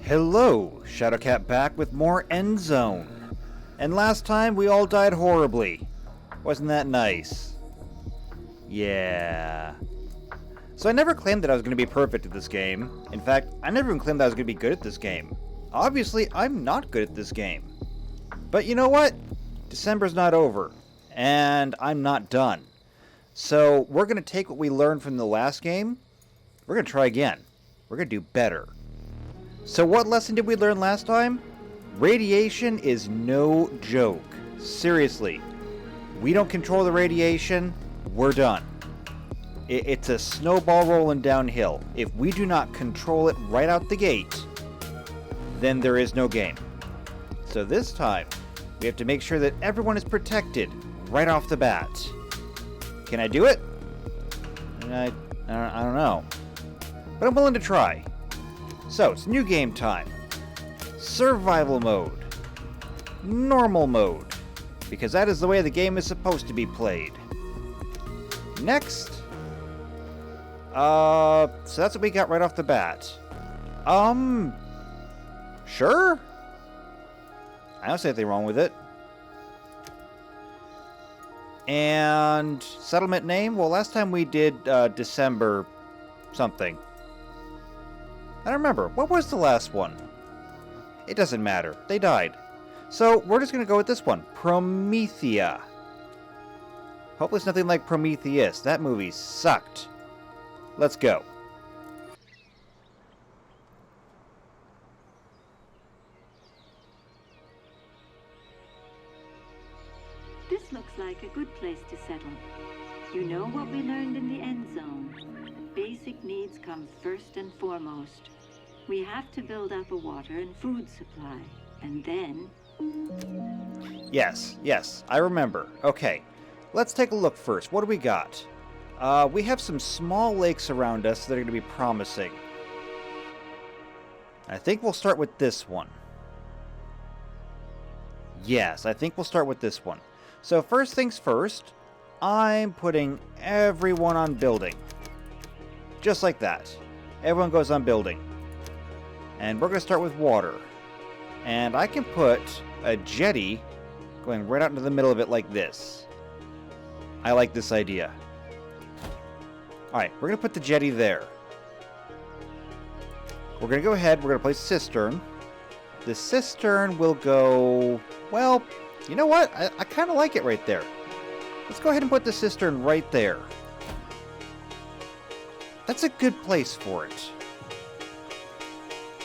Hello, Shadowcat back with more Endzone. And last time we all died horribly. Wasn't that nice? Yeah. So I never claimed that I was going to be perfect at this game. In fact, I never even claimed that I was going to be good at this game. Obviously, I'm not good at this game. But you know what? December's not over. And I'm not done. So we're going to take what we learned from the last game. We're going to try again. We're going to do better. So what lesson did we learn last time? Radiation is no joke. Seriously. We don't control the radiation, we're done. It's a snowball rolling downhill. If we do not control it right out the gate, then there is no game. So this time, we have to make sure that everyone is protected right off the bat. Can I do it? I don't know. But I'm willing to try. So, it's new game time. Survival mode. Normal mode. Because that is the way the game is supposed to be played. Next. So that's what we got right off the bat. Sure? I don't see anything wrong with it. And settlement name? Well, last time we did December something. I don't remember. What was the last one? It doesn't matter. They died. So we're just going to go with this one. Promethea. Hopefully it's nothing like Prometheus. That movie sucked. Let's go. This looks like a good place to settle. You know what we learned in the Endzone. Basic needs come first and foremost. We have to build up a water and food supply, and then... Yes, I remember. Okay, let's take a look first. What do we got? We have some small lakes around us that are going to be promising. I think we'll start with this one. Yes, I think we'll start with this one. So first things first, I'm putting everyone on building. Just like that. Everyone goes on building. And we're going to start with water. And I can put a jetty going right out into the middle of it like this. I like this idea. Alright, we're going to put the jetty there. We're going to go ahead, we're going to place a cistern. The cistern will go... Well, you know what? I kind of like it right there. Let's go ahead and put the cistern right there. That's a good place for it.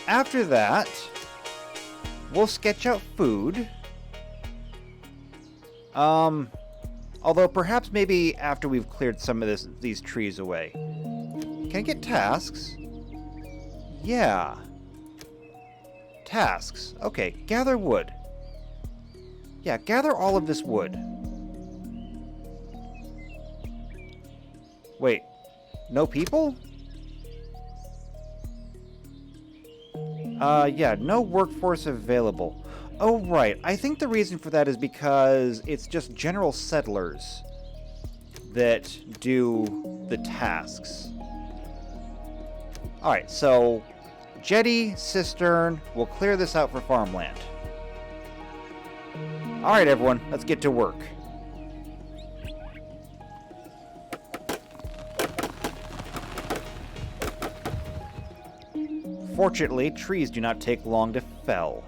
After that, we'll sketch out food. Although perhaps maybe after we've cleared some of these trees away. Can I get tasks? Yeah. Tasks. Okay, gather wood. Yeah, gather all of this wood. Wait, no people? Yeah, no workforce available. Oh, right. I think the reason for that is because it's just general settlers that do the tasks. Alright, so jetty, cistern, we'll clear this out for farmland. Alright, everyone, let's get to work. Fortunately, trees do not take long to fell.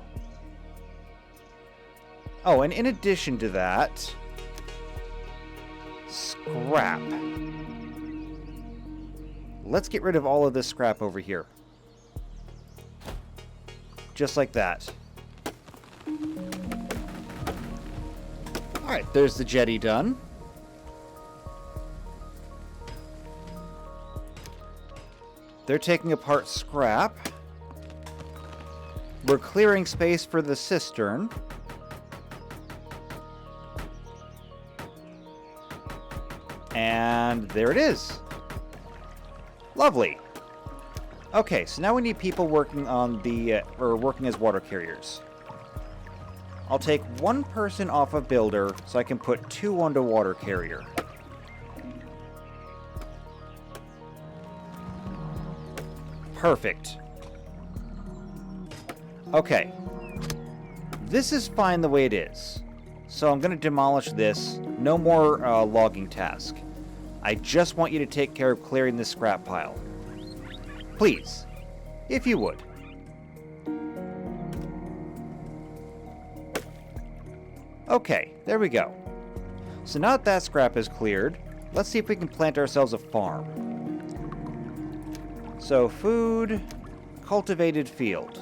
Oh, and in addition to that, scrap. Let's get rid of all of this scrap over here. Just like that. Alright, there's the jetty done. They're taking apart scrap. We're clearing space for the cistern. And there it is. Lovely. Okay, so now we need people working on the, working as water carriers. I'll take one person off of builder so I can put 2 onto water carrier. Perfect. Okay. This is fine the way it is. So I'm going to demolish this. No more logging task. I just want you to take care of clearing this scrap pile. Please. If you would. Okay, there we go. So now that scrap is cleared, let's see if we can plant ourselves a farm. So food, cultivated field.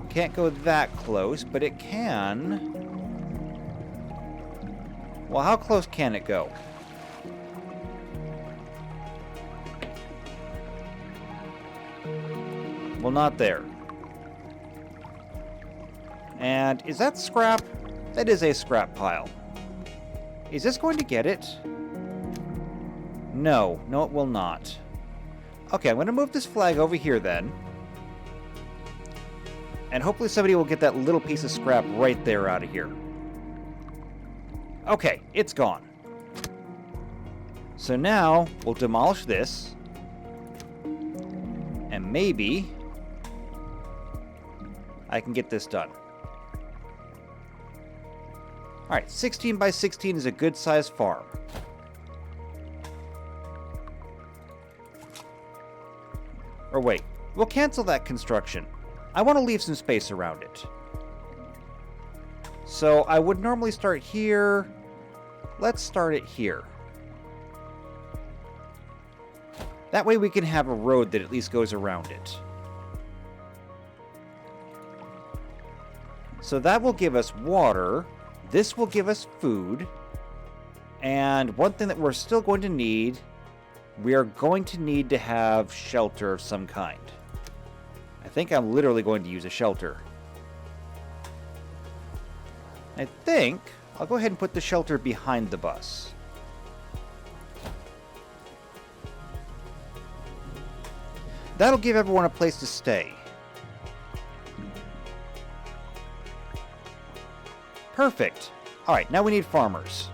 Can't go that close, but it can. Well, how close can it go? Well, not there. And is that scrap? That is a scrap pile. Is this going to get it? No, it will not. Okay, I'm going to move this flag over here then. And hopefully somebody will get that little piece of scrap right there out of here. Okay, it's gone. So now, we'll demolish this. And maybe I can get this done. Alright, 16 by 16 is a good sized farm. Or wait, we'll cancel that construction. I want to leave some space around it. So I would normally start here. Let's start it here. That way we can have a road that at least goes around it. So that will give us water. This will give us food. And one thing that we're still going to need, we are going to need to have shelter of some kind. I think I'm literally going to use a shelter. I think I'll go ahead and put the shelter behind the bus. That'll give everyone a place to stay. Perfect. Alright, now we need farmers.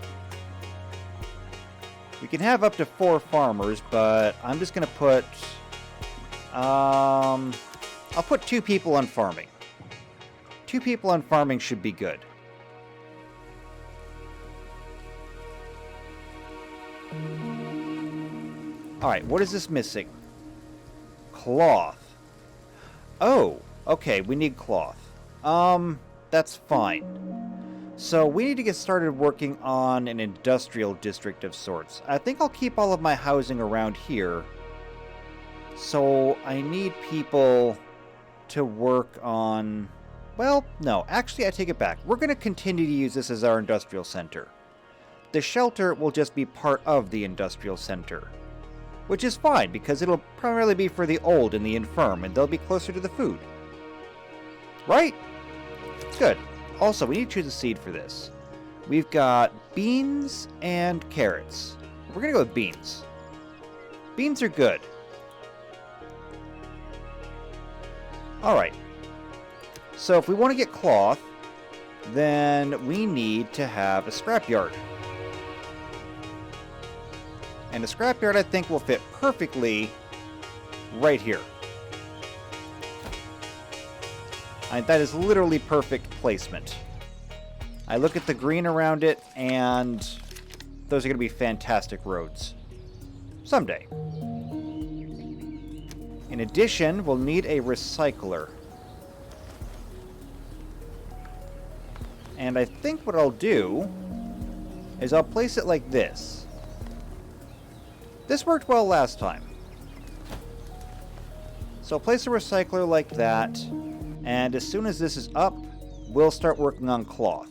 We can have up to 4 farmers, but I'm just going to put... I'll put 2 people on farming. 2 people on farming should be good. Alright, what is this missing? Cloth. Oh, okay, we need cloth. That's fine. So we need to get started working on an industrial district of sorts. I think I'll keep all of my housing around here. So I need people to work on... Well, no, actually I take it back. We're going to continue to use this as our industrial center. The shelter will just be part of the industrial center. Which is fine, because it'll primarily be for the old and the infirm, and they'll be closer to the food. Right? Good. Also, we need to choose a seed for this. We've got beans and carrots. We're going to go with beans. Beans are good. Alright. So if we want to get cloth, then we need to have a scrapyard. And the scrapyard, I think, will fit perfectly right here. And that is literally perfect placement. I look at the green around it, and those are going to be fantastic roads. Someday. In addition, we'll need a recycler. And I think what I'll do is I'll place it like this. This worked well last time. So I'll place a recycler like that, and as soon as this is up, we'll start working on cloth.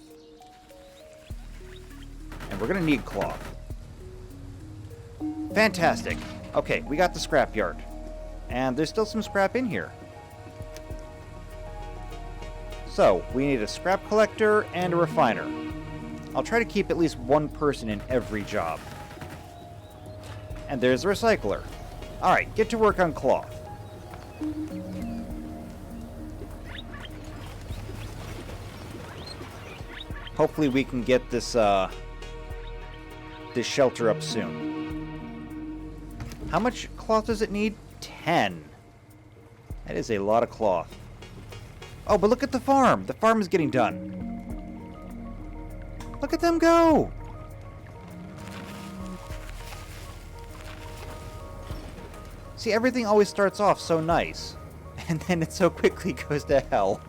And we're going to need cloth. Fantastic. Okay, we got the scrapyard. And there's still some scrap in here. So, we need a scrap collector and a refiner. I'll try to keep at least one person in every job. And there's the recycler. Alright, get to work on cloth. Hopefully we can get this, this shelter up soon. How much cloth does it need? 10. That is a lot of cloth. Oh, but look at the farm. The farm is getting done. Look at them go. See, everything always starts off so nice. And then it so quickly goes to hell.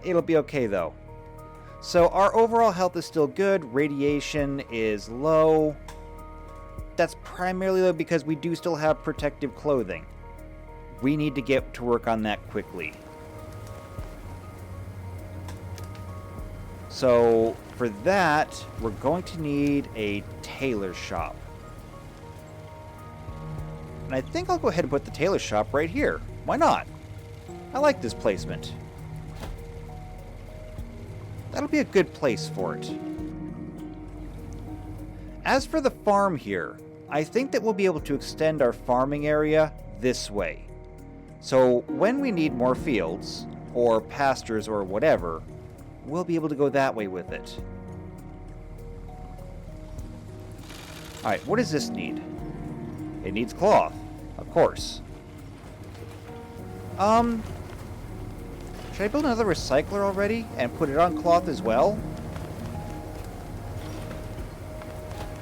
It'll be okay, though. So our overall health is still good. Radiation is low. That's primarily though because we do still have protective clothing. We need to get to work on that quickly. So for that, we're going to need a tailor shop. And I think I'll go ahead and put the tailor shop right here. Why not? I like this placement. That'll be a good place for it. As for the farm here, I think that we'll be able to extend our farming area this way. So when we need more fields, or pastures, or whatever, we'll be able to go that way with it. Alright, what does this need? It needs cloth, of course. Should I build another recycler already and put it on cloth as well?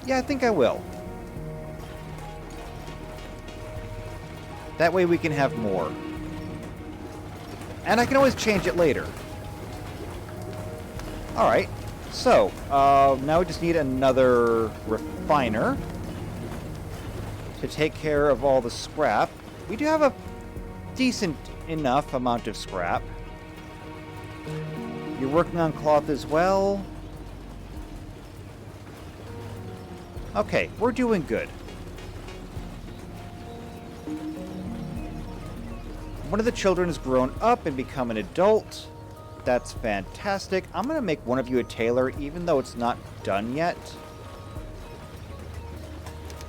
Yeah, I think I will. That way we can have more. And I can always change it later. Alright, so, now we just need another refiner to take care of all the scrap. We do have a decent enough amount of scrap. You're working on cloth as well. Okay, we're doing good. One of the children has grown up and become an adult. That's fantastic. I'm going to make one of you a tailor, even though it's not done yet.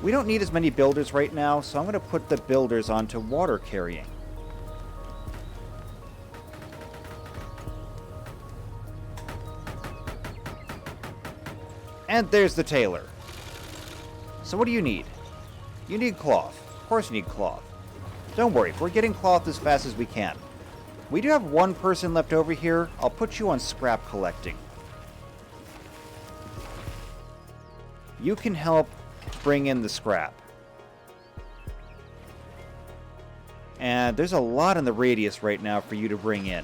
We don't need as many builders right now, so I'm going to put the builders onto water carrying. And there's the tailor. So what do you need? You need cloth. Of course you need cloth. Don't worry, we're getting cloth as fast as we can. We do have one person left over here. I'll put you on scrap collecting. You can help bring in the scrap. And there's a lot in the radius right now for you to bring in.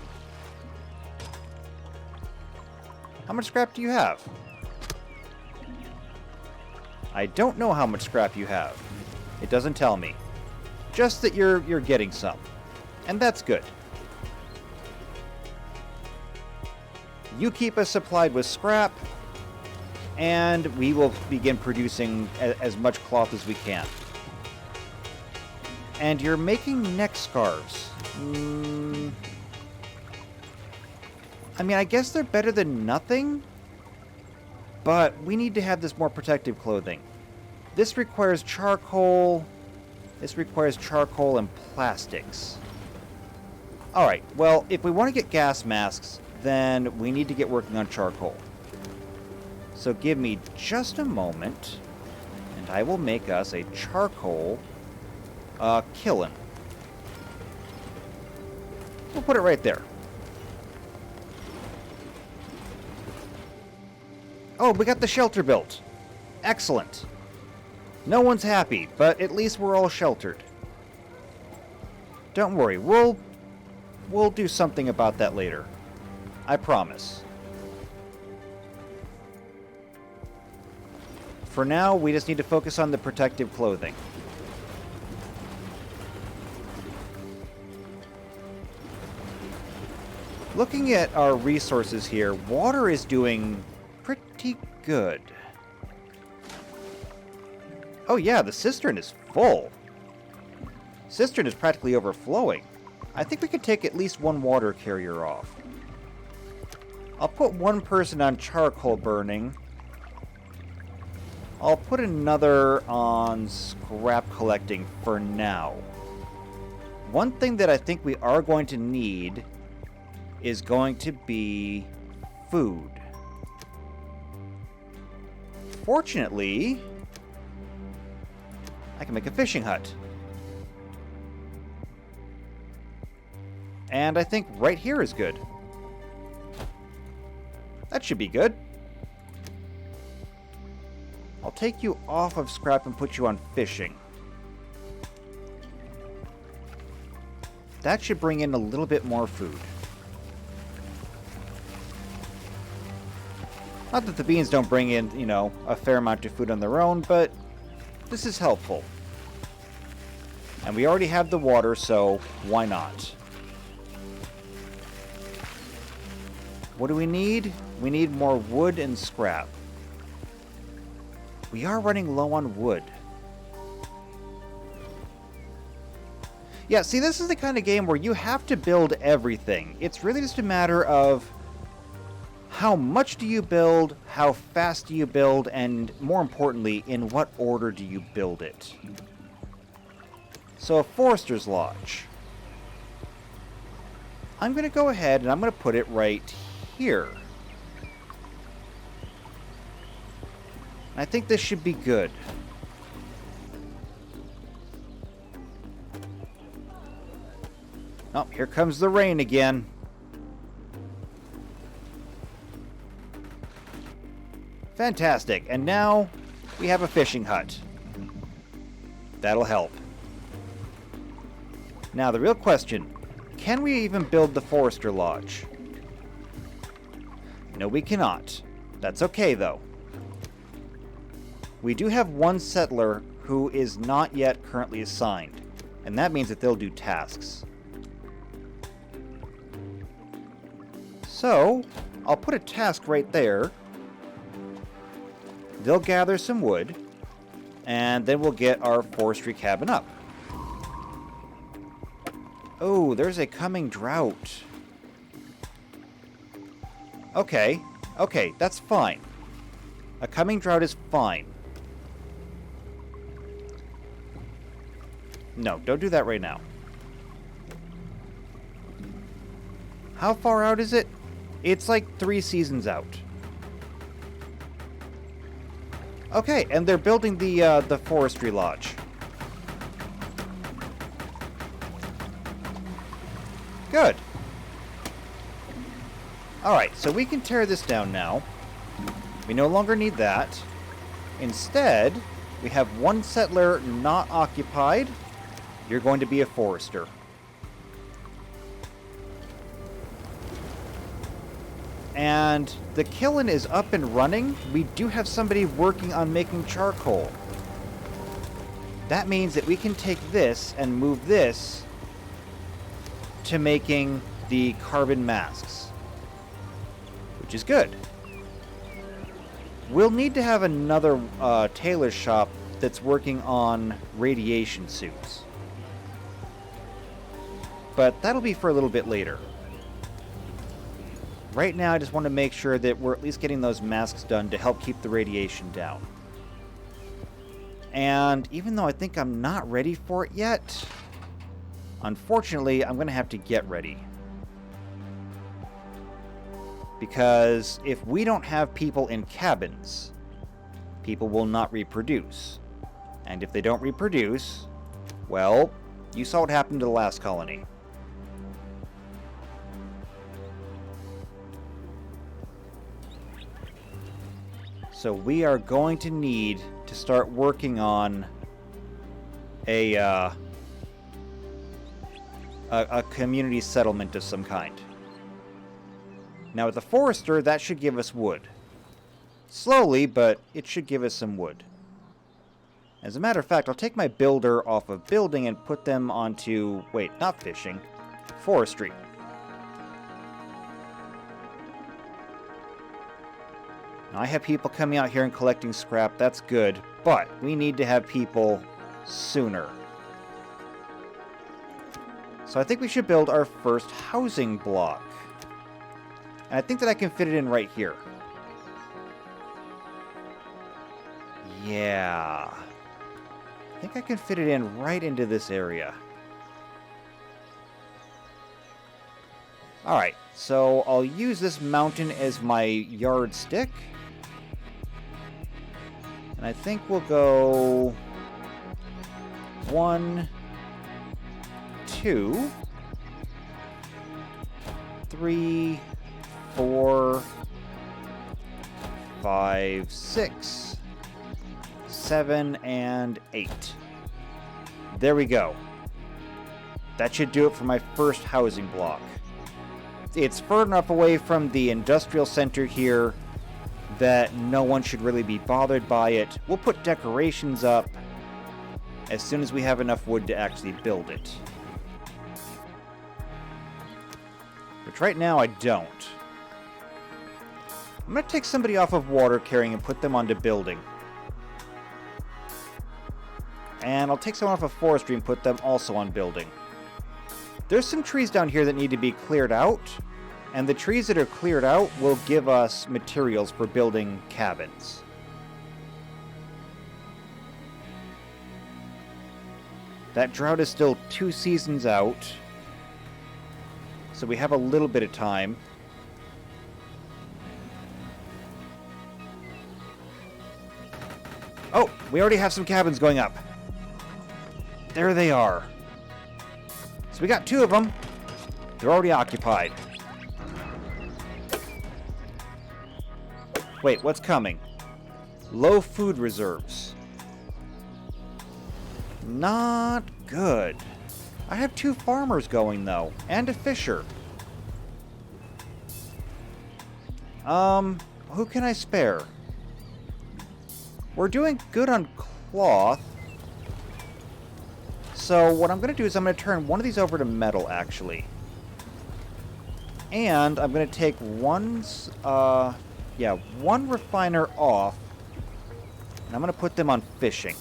How much scrap do you have? I don't know how much scrap you have. It doesn't tell me. Just that you're getting some. And that's good. You keep us supplied with scrap, and we will begin producing as much cloth as we can. And you're making neck scarves. I mean, I guess they're better than nothing, but we need to have this more protective clothing. This requires charcoal. This requires charcoal and plastics. Alright, well, if we want to get gas masks, then we need to get working on charcoal. So give me just a moment, and I will make us a charcoal kiln. We'll put it right there. Oh, we got the shelter built. Excellent. No one's happy, but at least we're all sheltered. Don't worry, we'll do something about that later. I promise. For now, we just need to focus on the protective clothing. Looking at our resources here, water is doing pretty good. Oh yeah, the cistern is full. Cistern is practically overflowing. I think we could take at least one water carrier off. I'll put one person on charcoal burning. I'll put another on scrap collecting for now. One thing that I think we are going to need is going to be food. Fortunately, I can make a fishing hut. And I think right here is good. That should be good. I'll take you off of scrap and put you on fishing. That should bring in a little bit more food. Not that the beans don't bring in, you know, a fair amount of food on their own, but this is helpful. And we already have the water, so why not? What do we need? We need more wood and scrap. We are running low on wood. Yeah, see, this is the kind of game where you have to build everything. It's really just a matter of how much do you build, how fast do you build, and more importantly, in what order do you build it? So, a Forester's Lodge. I'm going to go ahead and I'm going to put it right here. I think this should be good. Oh, here comes the rain again. Fantastic. And now we have a fishing hut. That'll help. Now, the real question, can we even build the Forestry Lodge? No, we cannot. That's okay, though. We do have one settler who is not yet currently assigned, and that means that they'll do tasks. So, I'll put a task right there. They'll gather some wood, and then we'll get our forestry cabin up. Oh, there's a coming drought. Okay, that's fine. A coming drought is fine. No, don't do that right now. How far out is it? It's like 3 seasons out. Okay, and they're building the Forestry Lodge. Good. Alright, so we can tear this down now. We no longer need that. Instead, we have one settler not occupied. You're going to be a forester. And the kiln is up and running. We do have somebody working on making charcoal. That means that we can take this and move this to making the carbon masks, which is good. We'll need to have another tailor shop that's working on radiation suits. But that'll be for a little bit later. Right now, I just want to make sure that we're at least getting those masks done to help keep the radiation down. And even though I think I'm not ready for it yet, unfortunately, I'm going to have to get ready. Because if we don't have people in cabins, people will not reproduce. And if they don't reproduce, well, you saw what happened to the last colony. So we are going to need to start working on a community settlement of some kind. Now with the forester, that should give us wood. Slowly, but it should give us some wood. As a matter of fact, I'll take my builder off of building and put them onto... Wait, not fishing. Forestry. Now, I have people coming out here and collecting scrap. That's good. But we need to have people sooner. So I think we should build our first housing block. And I think that I can fit it in right here. Yeah. I think I can fit it in right into this area. Alright, so I'll use this mountain as my yardstick. And I think we'll go 1, 2. 3, 4, 5, 6, 7, and 8. There we go. That should do it for my first housing block. It's far enough away from the industrial center here that no one should really be bothered by it. We'll put decorations up as soon as we have enough wood to actually build it. Which right now I don't. I'm going to take somebody off of water carrying and put them onto building. And I'll take someone off of forestry and put them also on building. There's some trees down here that need to be cleared out. And the trees that are cleared out will give us materials for building cabins. That drought is still 2 seasons out. So we have a little bit of time. Oh, we already have some cabins going up. There they are. So we got 2 of them. They're already occupied. Wait, what's coming? Low food reserves. Not good. I have 2 farmers going, though, and a fisher. Who can I spare? We're doing good on cloth. So what I'm going to do is I'm going to turn one of these over to metal, actually. And I'm going to take one refiner off. And I'm going to put them on fishing.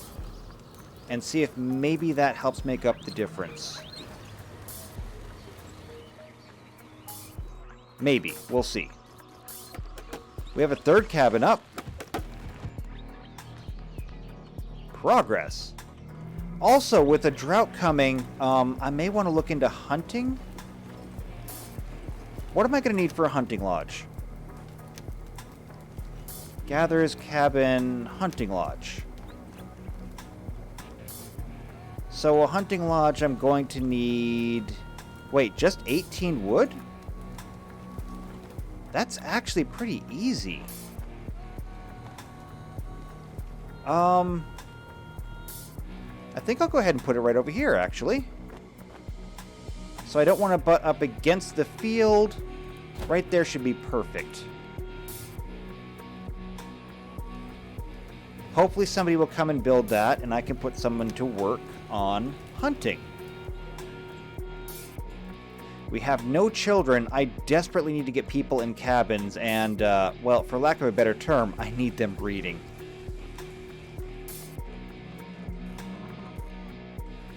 And see if maybe that helps make up the difference. Maybe. We'll see. We have a 3rd cabin up. Progress. Also, with a drought coming, I may want to look into hunting. What am I going to need for a hunting lodge? Gatherer's cabin, hunting lodge. So a hunting lodge, I'm going to need... Wait, just 18 wood? That's actually pretty easy. I think I'll go ahead and put it right over here, actually. So I don't want to butt up against the field. Right there should be perfect. Hopefully somebody will come and build that, and I can put someone to work on hunting. We have no children. I desperately need to get people in cabins, and, well, for lack of a better term, I need them breeding.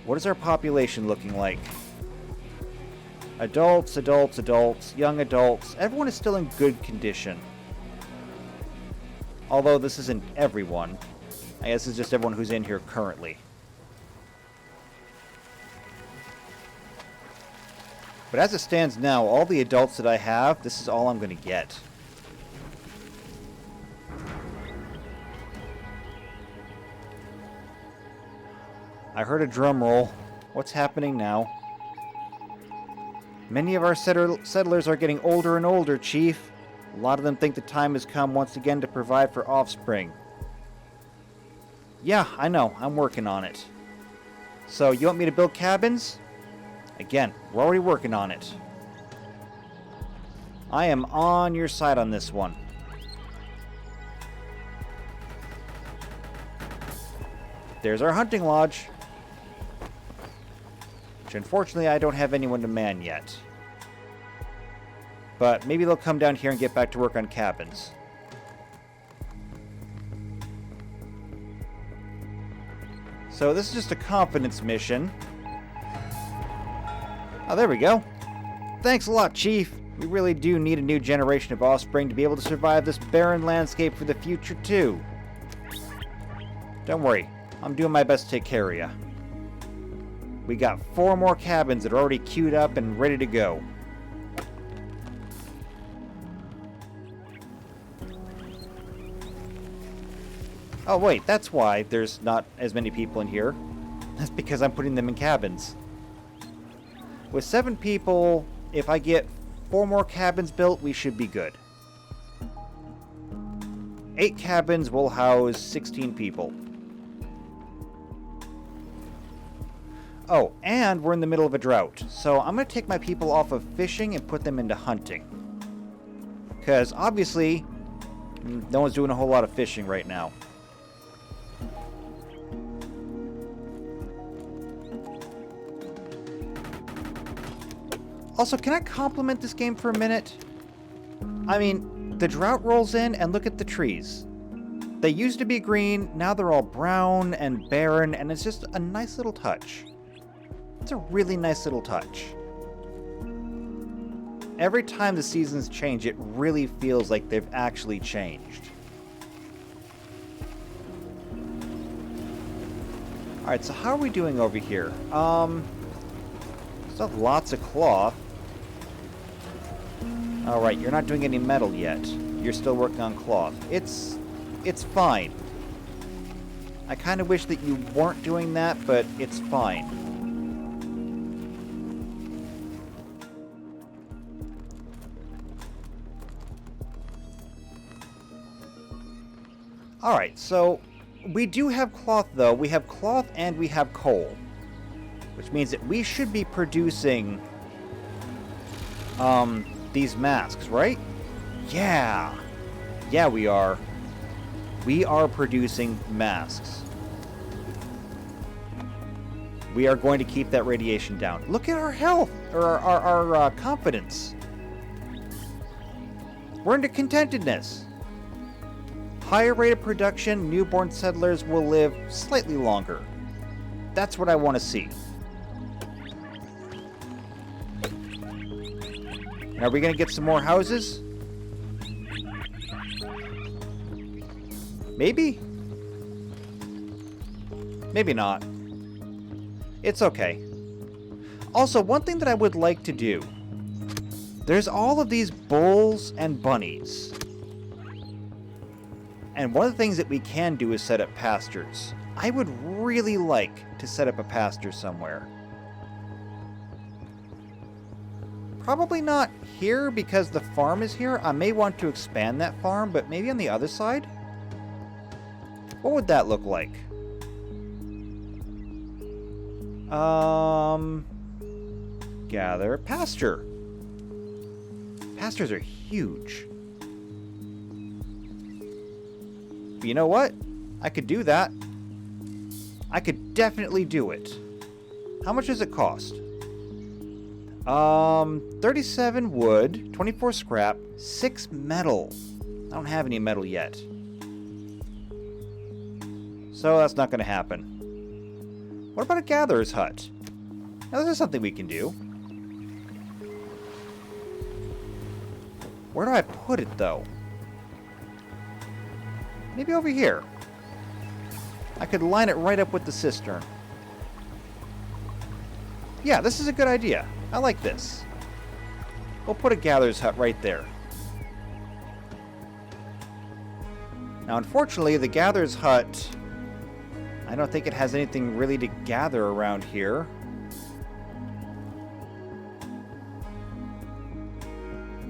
What is our population looking like? Adults, adults, adults, young adults. Everyone is still in good condition. Although this isn't everyone. I guess it's just everyone who's in here currently. But as it stands now, all the adults that I have, this is all I'm going to get. I heard a drum roll. What's happening now? Many of our settlers are getting older and older, Chief. A lot of them think the time has come once again to provide for offspring. Yeah, I know. I'm working on it. So, you want me to build cabins? Again, we're already working on it. I am on your side on this one. There's our hunting lodge. Which unfortunately I don't have anyone to man yet. But maybe they'll come down here and get back to work on cabins. So this is just a confidence mission. Oh, there we go. Thanks a lot, Chief. We really do need a new generation of offspring to be able to survive this barren landscape for the future, too. Don't worry. I'm doing my best to take care of you. We got 4 more cabins that are already queued up and ready to go. Oh wait, that's why there's not as many people in here. That's because I'm putting them in cabins. With 7 people, if I get 4 more cabins built, we should be good. 8 cabins will house 16 people. Oh, and we're in the middle of a drought, so I'm going to take my people off of fishing and put them into hunting. Because, obviously, no one's doing a whole lot of fishing right now. Also, can I compliment this game for a minute? I mean, the drought rolls in and look at the trees. They used to be green, now they're all brown and barren, and it's just a nice little touch. It's a really nice little touch. Every time the seasons change, it really feels like they've actually changed. Alright, so how are we doing over here? Still have lots of cloth. Alright, you're not doing any metal yet. You're still working on cloth. It's fine. I kind of wish that you weren't doing that, but it's fine. Alright, so we do have cloth, though. We have cloth and we have coal. Which means that we should be producing these masks, right? Yeah! Yeah, we are. We are producing masks. We are going to keep that radiation down. Look at our health, or our confidence. We're into contentedness. Higher rate of production, newborn settlers will live slightly longer. That's what I want to see. Are we going to get some more houses? Maybe? Maybe not. It's okay. Also, one thing that I would like to do. There's all of these bulls and bunnies. And one of the things that we can do is set up pastures. I would really like to set up a pasture somewhere. Probably not here because the farm is here. I may want to expand that farm, but maybe on the other side? What would that look like? Gather pasture. Pastures are huge. But you know what? I could do that. I could definitely do it. How much does it cost? 37 wood, 24 scrap, 6 metal. I don't have any metal yet. So that's not going to happen. What about a gatherer's hut? Now this is something we can do. Where do I put it, though? Maybe over here. I could line it right up with the cistern. Yeah, this is a good idea. I like this. We'll put a gatherer's hut right there. Now, unfortunately, the gatherer's hut, I don't think it has anything really to gather around here.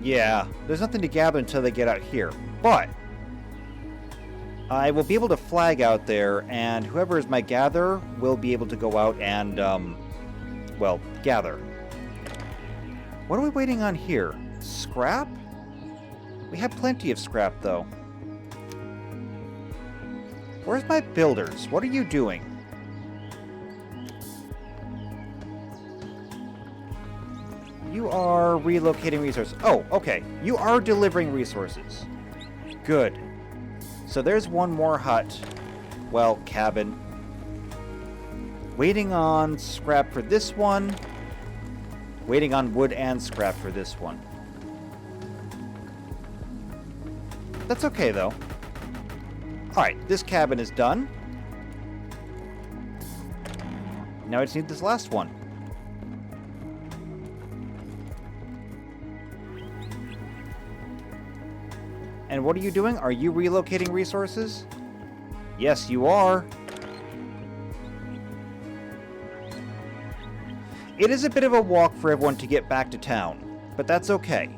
Yeah, there's nothing to gather until they get out here. But I will be able to flag out there, and whoever is my gatherer will be able to go out and, well, gather. What are we waiting on here? Scrap? We have plenty of scrap, though. Where's my builders? What are you doing? You are relocating resources. Oh, okay. You are delivering resources. Good. So there's one more hut. Well, cabin. Waiting on scrap for this one. Waiting on wood and scrap for this one. That's okay, though. Alright, this cabin is done. Now I just need this last one. And what are you doing? Are you relocating resources? Yes, you are. It is a bit of a walk for everyone to get back to town. But that's okay.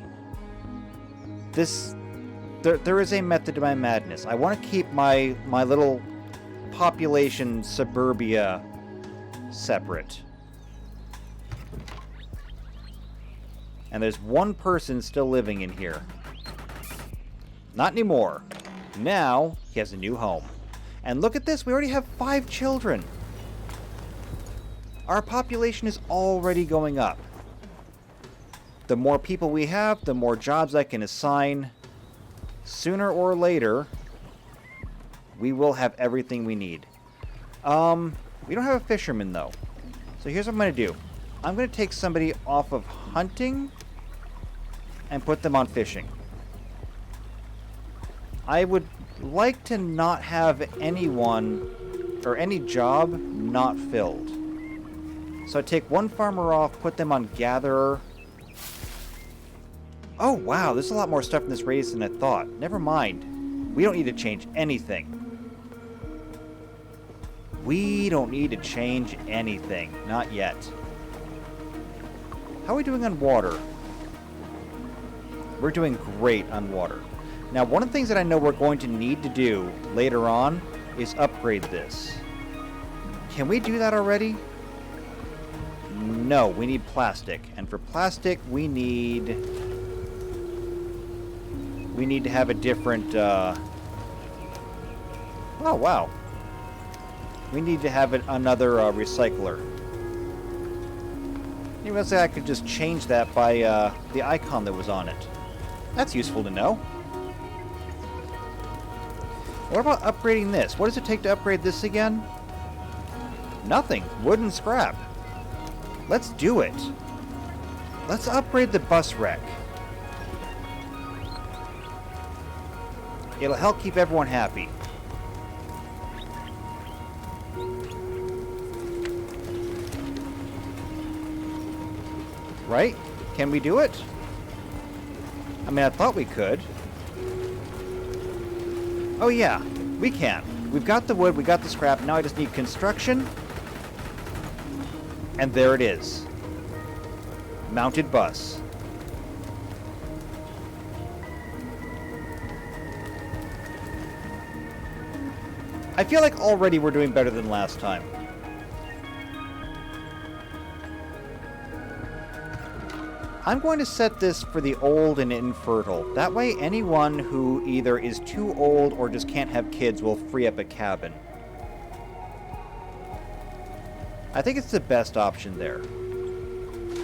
There is a method to my madness. I want to keep my little population suburbia separate. And there's one person still living in here. Not anymore. Now, he has a new home. And look at this, we already have 5 children. Our population is already going up. The more people we have, the more jobs I can assign. Sooner or later, we will have everything we need. We don't have a fisherman, though. So here's what I'm going to do. I'm going to take somebody off of hunting and put them on fishing. I would like to not have anyone or any job not filled. So I take one farmer off, put them on gatherer. Oh wow, there's a lot more stuff in this race than I thought. Never mind. We don't need to change anything. We don't need to change anything. Not yet. How are we doing on water? We're doing great on water. Now, one of the things that I know we're going to need to do later on is upgrade this. Can we do that already? No, we need plastic. And for plastic, we need to have a different, oh, wow. We need to have another recycler. You must say I could just change that by the icon that was on it. That's useful to know. What about upgrading this? What does it take to upgrade this again? Nothing. Wood and scrap. Let's do it. Let's upgrade the bus wreck. It'll help keep everyone happy. Right? Can we do it? I mean, I thought we could. Oh yeah, we can. We've got the wood, we got the scrap, now I just need construction. And there it is. Mounted bus. I feel like already we're doing better than last time. I'm going to set this for the old and infertile. That way anyone who either is too old or just can't have kids will free up a cabin. I think it's the best option there.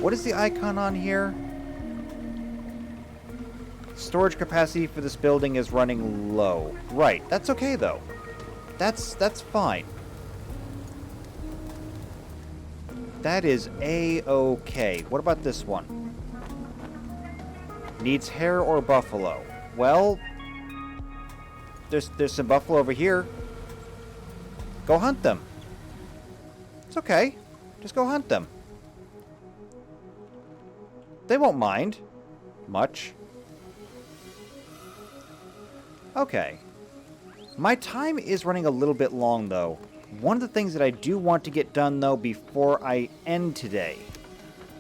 What is the icon on here? Storage capacity for this building is running low. Right, that's okay though. That's fine. That is A-okay. What about this one? Needs hare or buffalo. Well, there's some buffalo over here. Go hunt them. It's okay. Just go hunt them. They won't mind much. Okay. My time is running a little bit long, though. One of the things that I do want to get done, though, before I end today.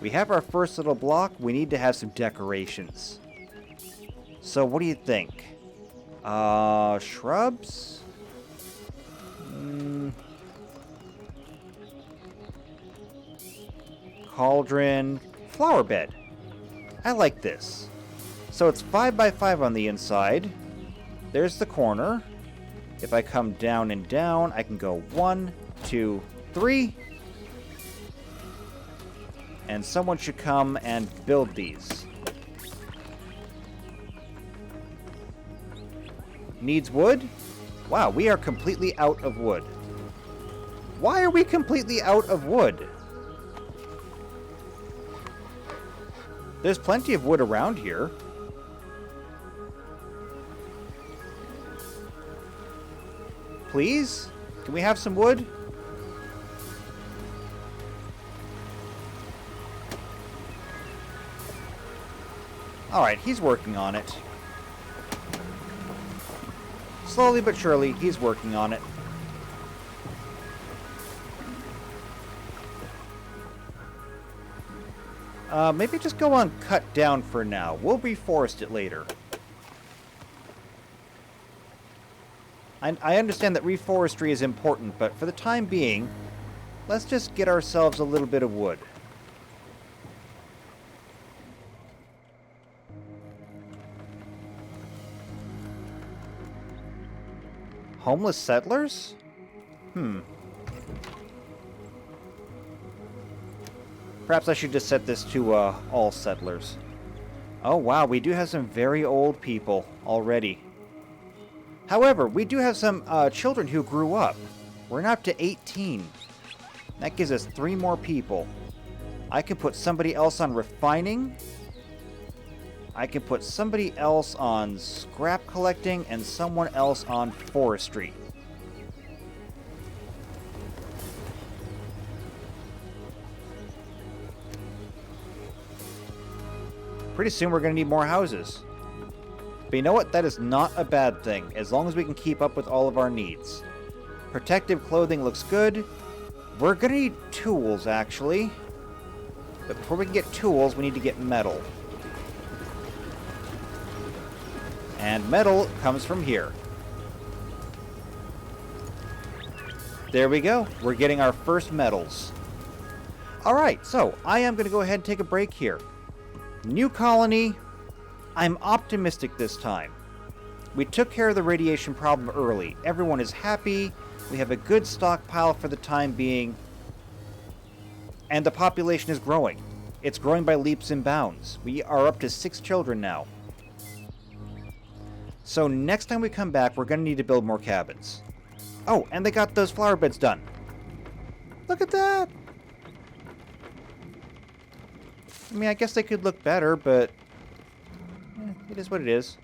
We have our first little block. We need to have some decorations. So, what do you think? Shrubs? Cauldron. Flower bed. I like this. So it's 5 by 5 on the inside. There's the corner. If I come down and down, I can go 1, 2, 3. And someone should come and build these. Needs wood? Wow, we are completely out of wood. Why are we completely out of wood? There's plenty of wood around here. Please? Can we have some wood? Alright, he's working on it. Slowly but surely, he's working on it. Maybe just go on cut down for now. We'll reforest it later. I understand that reforestry is important, but for the time being, let's just get ourselves a little bit of wood. Homeless settlers? Perhaps I should just set this to all settlers. Oh wow, we do have some very old people already. However, we do have some children who grew up. We're now up to 18. That gives us 3 more people. I can put somebody else on refining. I can put somebody else on scrap collecting and someone else on forestry. Pretty soon we're going to need more houses. But you know what? That is not a bad thing, as long as we can keep up with all of our needs. Protective clothing looks good. We're going to need tools, actually. But before we can get tools, we need to get metal. And metal comes from here. There we go. We're getting our first metals. Alright, so I am going to go ahead and take a break here. New colony. I'm optimistic this time. We took care of the radiation problem early. Everyone is happy. We have a good stockpile for the time being. And the population is growing. It's growing by leaps and bounds. We are up to 6 children now. So next time we come back, we're going to need to build more cabins. Oh, and they got those flower beds done. Look at that! I mean, I guess they could look better, but it is what it is.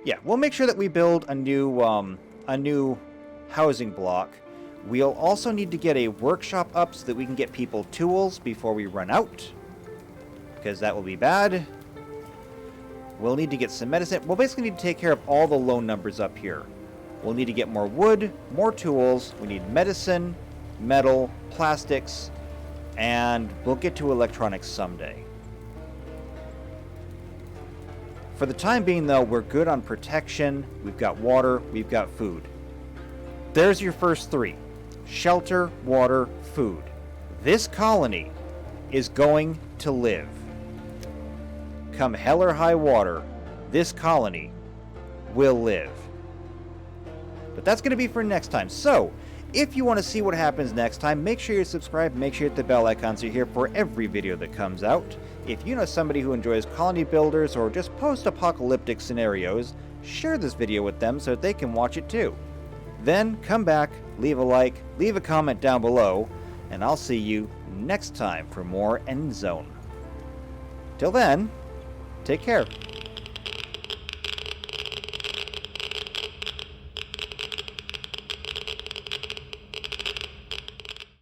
Yeah, we'll make sure that we build a new housing block. We'll also need to get a workshop up so that we can get people tools before we run out, because that will be bad. We'll need to get some medicine. We'll basically need to take care of all the low numbers up here. We'll need to get more wood, more tools. We need medicine, metal, plastics, and we'll get to electronics someday. For the time being, though, we're good on protection. We've got water. We've got food. There's your first 3. Shelter, water, food. This colony is going to live. Come hell or high water, this colony will live. But that's going to be for next time. So, if you want to see what happens next time, make sure you're subscribed, make sure you hit the bell icon so you're here for every video that comes out. If you know somebody who enjoys colony builders or just post-apocalyptic scenarios, share this video with them so that they can watch it too. Then come back, leave a like, leave a comment down below, and I'll see you next time for more Endzone. Till then, take care.